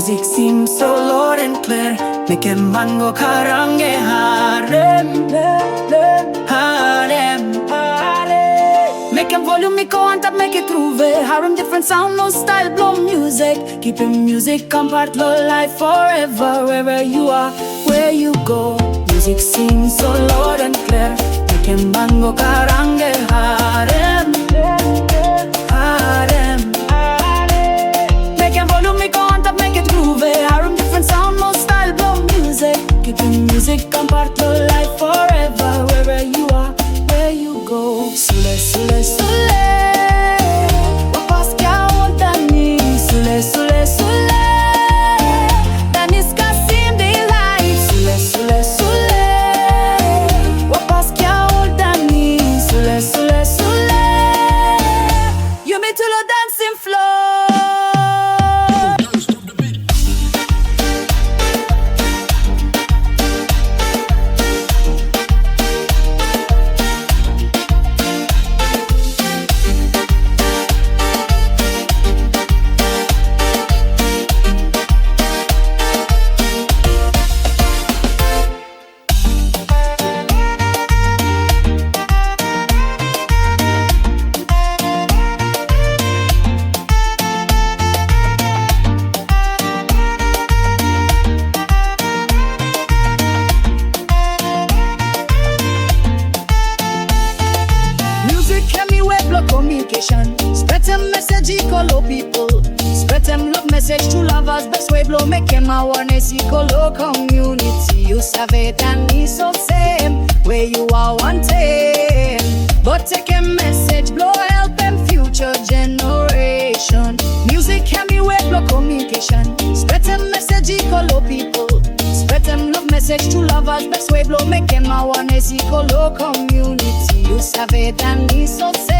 Music seems so loud and clear, make a man go karange harem, harem, harem. Make a volume, make a want to make it groove. Harem different sound, no style, blow music. Keeping music compact, low life forever. Wherever you are, where you go. Music seems so loud and clear, make a man go karange harem, harem. Make a volume, make a want to make it groove. Harem different sound, no style, blow music. Keeping music compact, low life forever. Wherever you are, where you go. Sule, sule, sule. Wapas kya hota ni. Sule, sule, sule. DANz Kasim delight. Sule, sule, sule. Wapas kya hota ni. Sule, sule, sule. You me to the dancing floor. Communication, spread them message, call people. Spread them love message to lovers. Best way blow, make them awareness, call community. You savvy DANz so same where you are wanted. But take a message, blow help them future generation. Music can be way blow communication. Spread them message, call people. Spread them love message to lovers. Best way blow, make them awareness, call community. You savvy DANz so same.